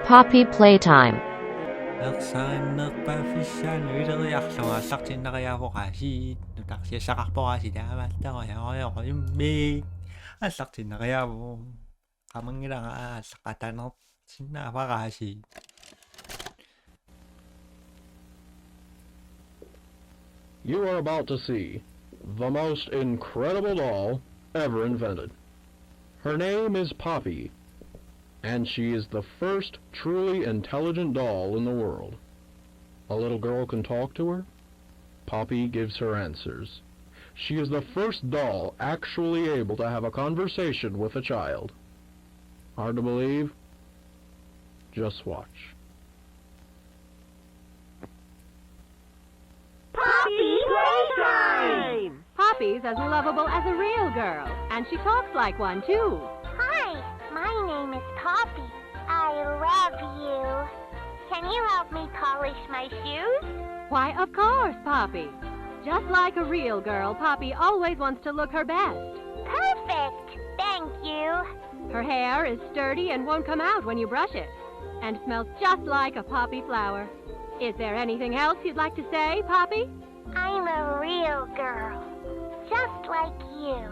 Poppy Playtime. You are about to see the most incredible doll ever invented. Her name is Poppy, and she is the first truly intelligent doll in the world. A little girl can talk to her. Poppy gives her answers. She is the first doll actually able to have a conversation with a child. Hard to believe? Just watch. Poppy Playtime! Poppy's as lovable as a real girl, and she talks like one, too. Hi, my name is Poppy. I love you. Can you help me polish my shoes? Why, of course, Poppy. Just like a real girl, Poppy always wants to look her best. Perfect! Thank you. Her hair is sturdy and won't come out when you brush it, and smells just like a poppy flower. Is there anything else you'd like to say, Poppy? I'm a real girl, just like you.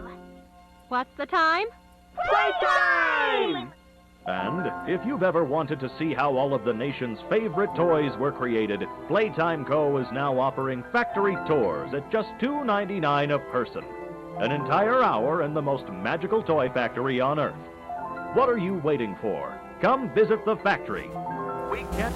What's the time? Playtime! And if you've ever wanted to see how all of the nation's favorite toys were created, Playtime Co. is now offering factory tours at just $2.99 a person. An entire hour in the most magical toy factory on Earth. What are you waiting for? Come visit the factory. We can't...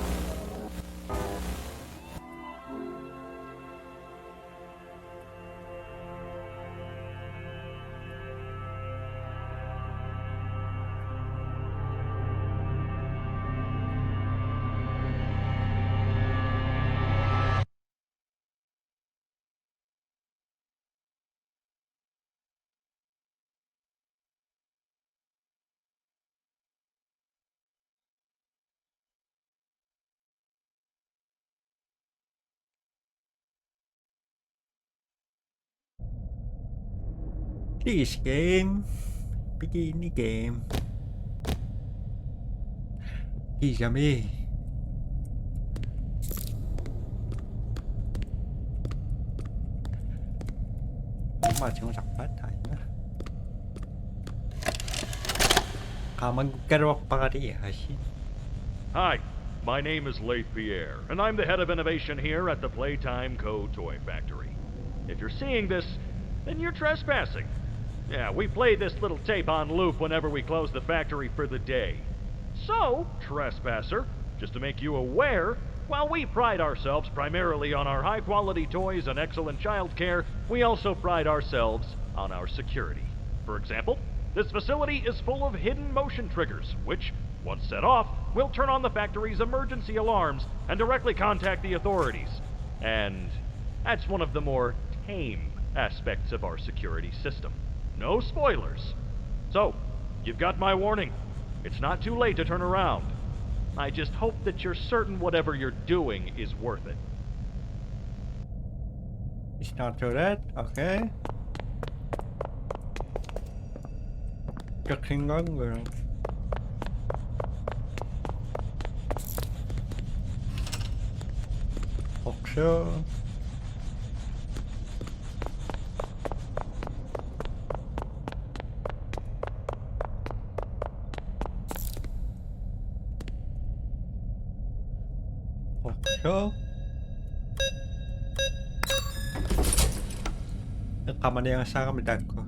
This game, bikini game. Kijami. Mà chúng đọc phát thành á. Kaman garok party hashi. Hi, my name is Leif Pierre, and I'm the head of innovation here at the Playtime Co. Toy Factory. If you're seeing this, then you're trespassing. Yeah, we play this little tape on loop whenever we close the factory for the day. So, trespasser, just to make you aware, while we pride ourselves primarily on our high-quality toys and excellent child care, we also pride ourselves on our security. For example, this facility is full of hidden motion triggers, which, once set off, will turn on the factory's emergency alarms and directly contact the authorities. And that's one of the more tame aspects of our security system. No spoilers. So, you've got my warning. It's not too late to turn around. I just hope that you're certain whatever you're doing is worth it. It's not to that, okay. Cực hình ngon người. Hộp sơ. Sure. Nagkamali ang sa kamedad ko.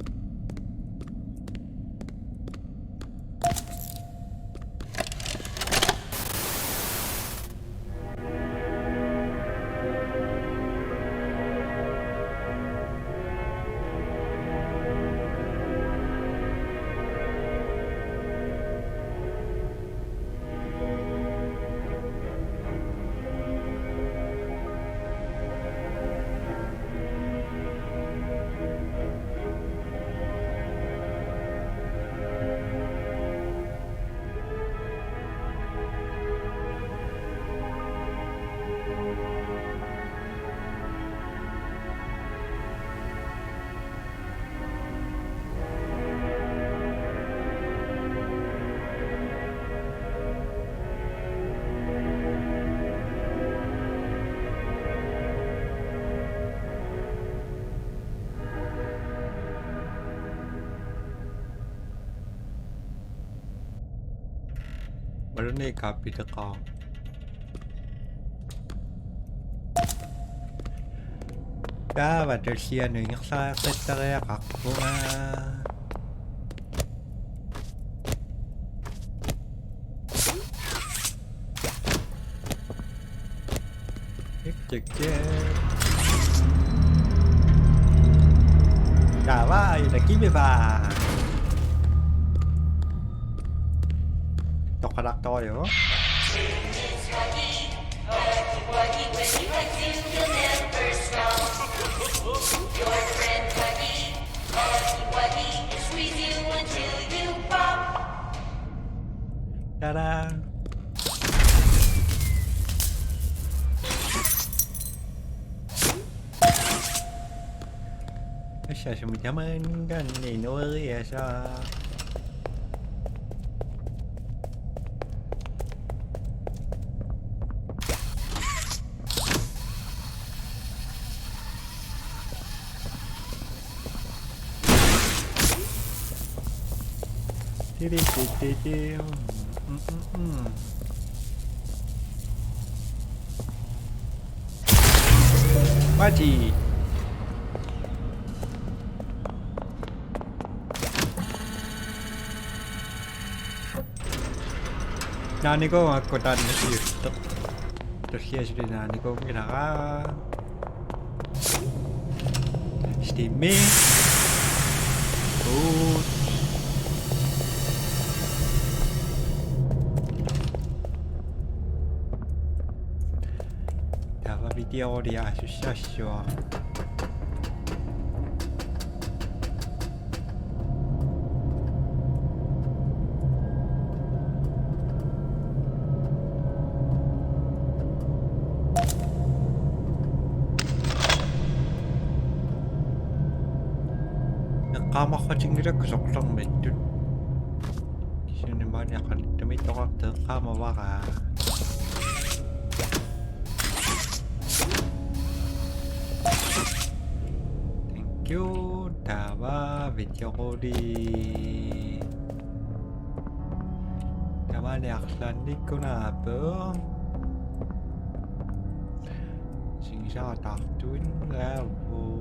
그러니까 비트가 và được chia những xa kết ra các vùng trực接Dawaj, lecimy was! To charakterio. Ta-da! Sao mình cảm ơn cái này nuôi vậy sao? Quá gì? Nah, ini kok aku tadi sih terus ya sudah nah ini kok kira steaming dapat video dia susah 까마커진이라 그 속성 멘트 기준이 많이 약간 좀 이따가 더 까마와가 땡큐 다와 비디오리 다와 약간 있구나 뭐 진짜 딱 뚫린가 뭐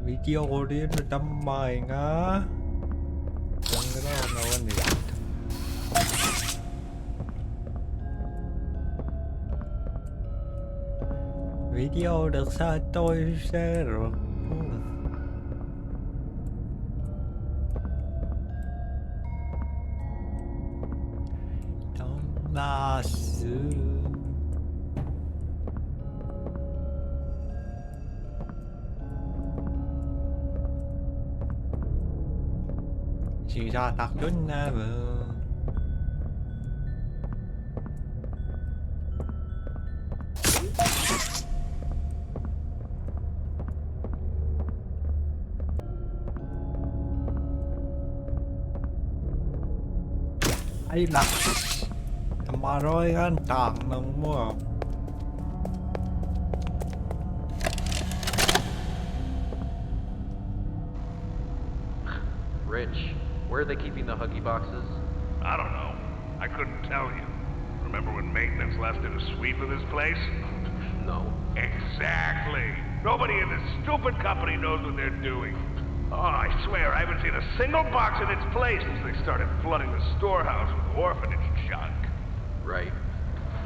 video audio đâm mày ngá chẳng cái đó đâu anh nhỉ video được sao tôi sẽ rồi don't last chỉ ra tạc đúng nè vợ ai lạc mà rồi ăn tàng nông mua Rich, where are they keeping the Huggy boxes? I don't know. I couldn't tell you. Remember when maintenance left it a sweep of this place? No. Exactly. Nobody in this stupid company knows what they're doing. Oh, I swear I haven't seen a single box in its place since they started flooding the storehouse with orphanage junk. Right.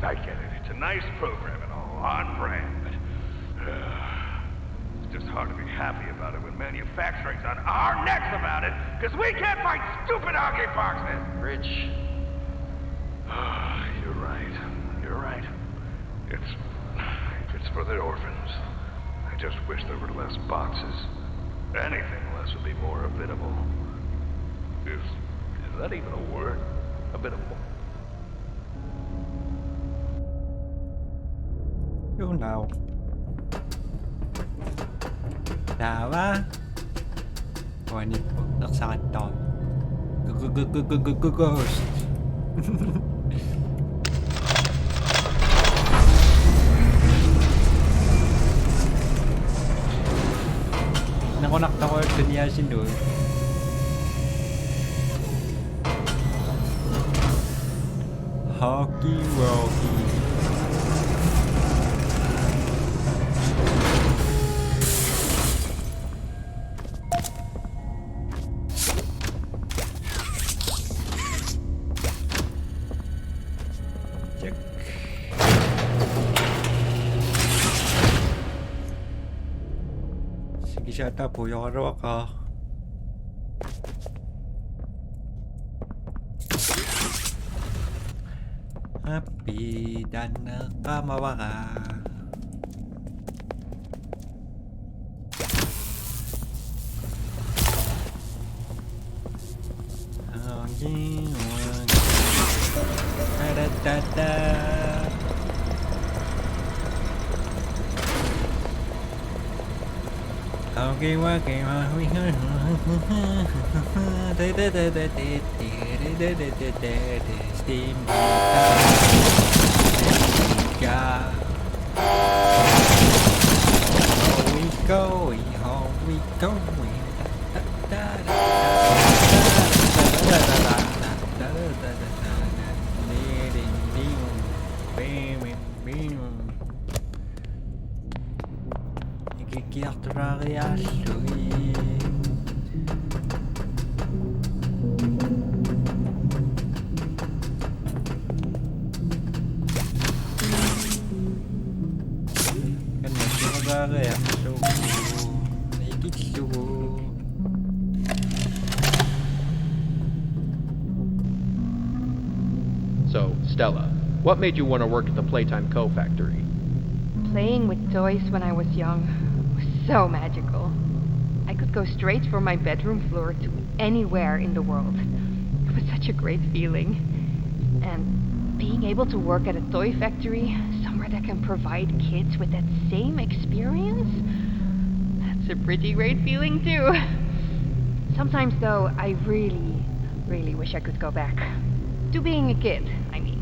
I get it. It's a nice program and all on brand, but it's just hard to be happy about it when manufacturing's on our necks about it, because we can't find stupid Huggy boxes. Rich. You're right. You're right. It's for the orphans. I just wish there were less boxes. Anything less would be more habitable. Is that even a word? Habitable. Chỗ nào đã quá rồi đi nó sai rồi Ghost. Nakonak ako at kanyasin doon. Hockey Rocky. Check. Sige siya ata po yung araw ka. Happy dan nakamawa ka. Okay, okay, steam home we go. So, Stella, what made you want to work at the Playtime Co. factory? Playing with toys when I was young was so magical. I could go straight from my bedroom floor to anywhere in the world. It was such a great feeling. And being able to work at a toy factory, somewhere that can provide kids with that same experience, that's a pretty great feeling too. Sometimes though, I really wish I could go back. To being a kid, I mean.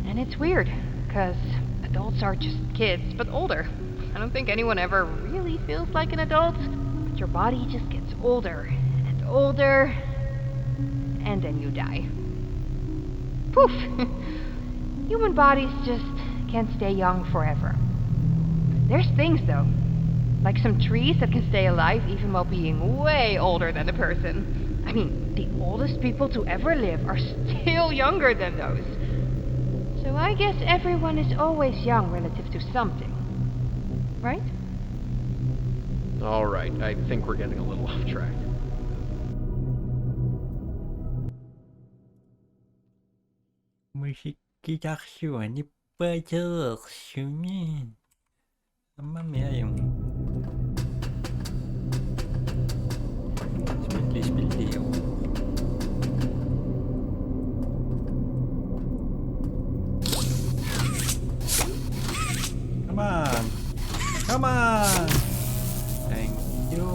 And it's weird, because adults are just kids, but older. I don't think anyone ever really feels like an adult, but your body just gets older and older, and then you die. Poof! Human bodies just can't stay young forever. There's things though, like some trees that can stay alive even while being way older than a person. I mean, the oldest people to ever live are still younger than those. So I guess everyone is always young relative to something. Right? All right, I think we're getting a little off track. Musikkitaksjoen i Playtime. Mamma mia yung Spilli yung Come on! Come on! Thank you.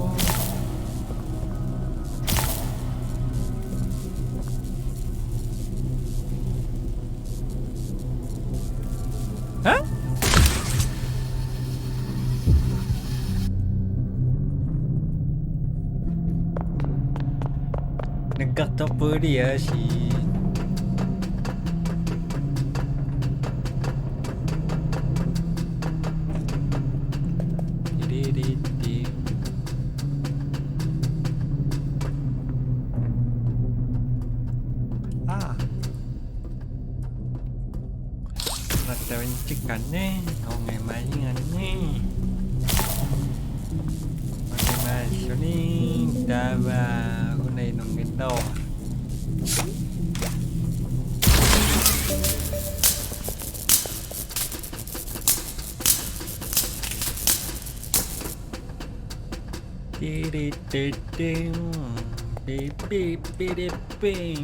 Huh? Nagkatapo dia si Chicken không ngày mai với anh nhé. Ngày mai số ní ta và con này nó nghe to. Đi đi đi đi đi đi đi đi đi.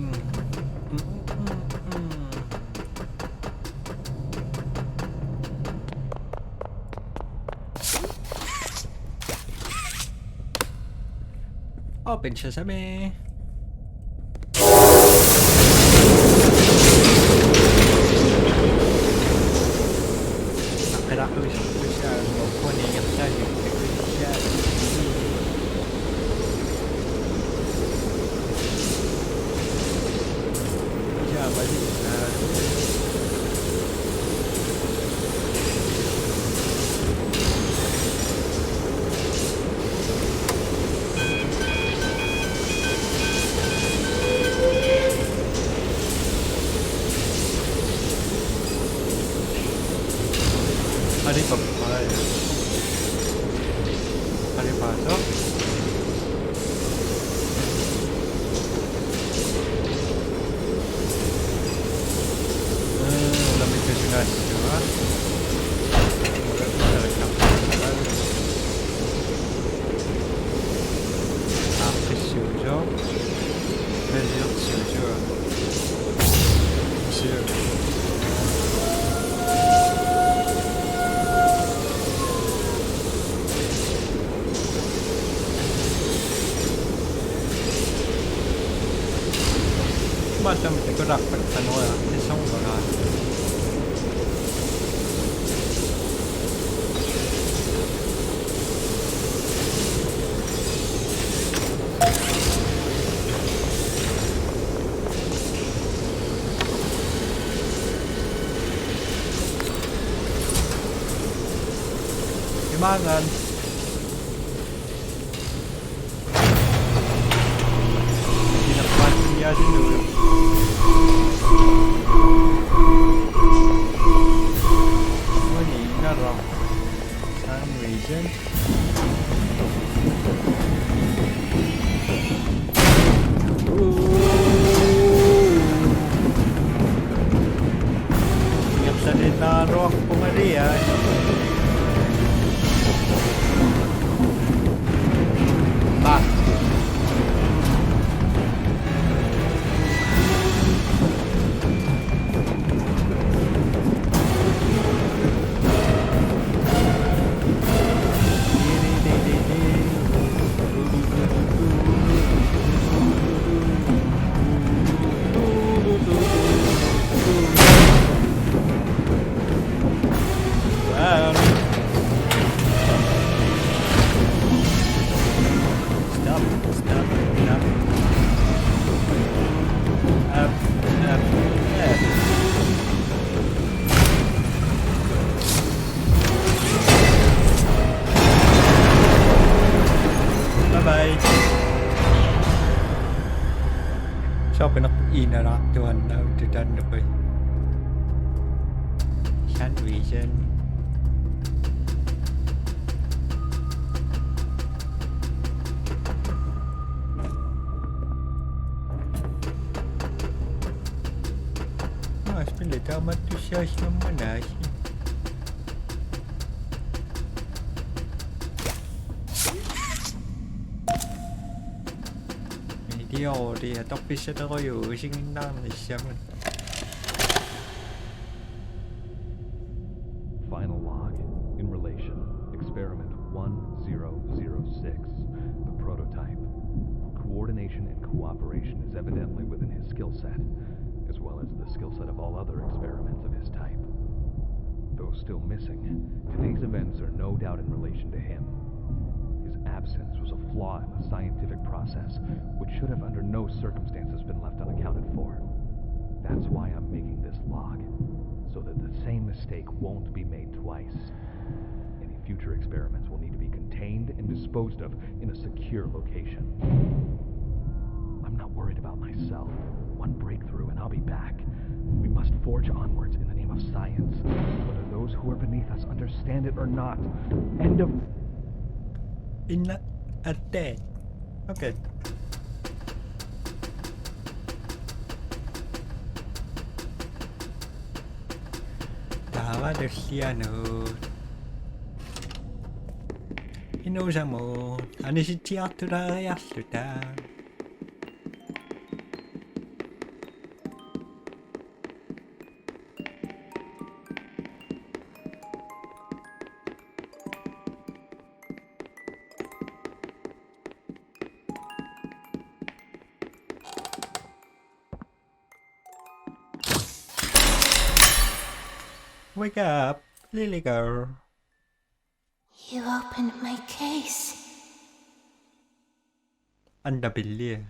Open sesame. Miraculous special opening yang tadi ya balik Mari pasok. Lamig na siya. Macam itu dapat tanah di sana. Kailangan pinakpan niya dito. Some reason ingat sa ditaro ako Maria ahชอบเป็นนักอินรักจวนแล้วจะดันไปชั้นวิชั่นSpillet ammattusiasmi monasi. Media dia tapi sedero sing nang siaman. Final log in relation. Experiment 1006. The prototype. Coordination and cooperation is evidently within his skill set, as well as the skill set of all other experiments of his type. Though still missing, today's events are no doubt in relation to him. His absence was a flaw in the scientific process, which should have under no circumstances been left unaccounted for. That's why I'm making this log, so that the same mistake won't be made twice. Any future experiments will need to be contained and disposed of in a secure location. I'm not worried about myself. One breakthrough and I'll be back. We must forge onwards in the name of science, whether those who are beneath us understand it or not. End of... In a day. Okay. Dawa Luciano. Inosamo. Anisitiatura yasuta. Wake up! Lily girl. You opened my case. Anda billi.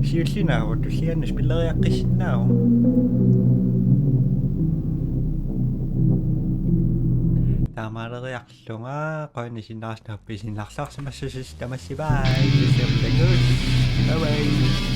Siullinaavut tullianus pilleriaqqissinnaavum. Taamaaleriarlunga qoinisinnaarsnaappisinnaarsaarsimassusis tamassivai. Bye bye.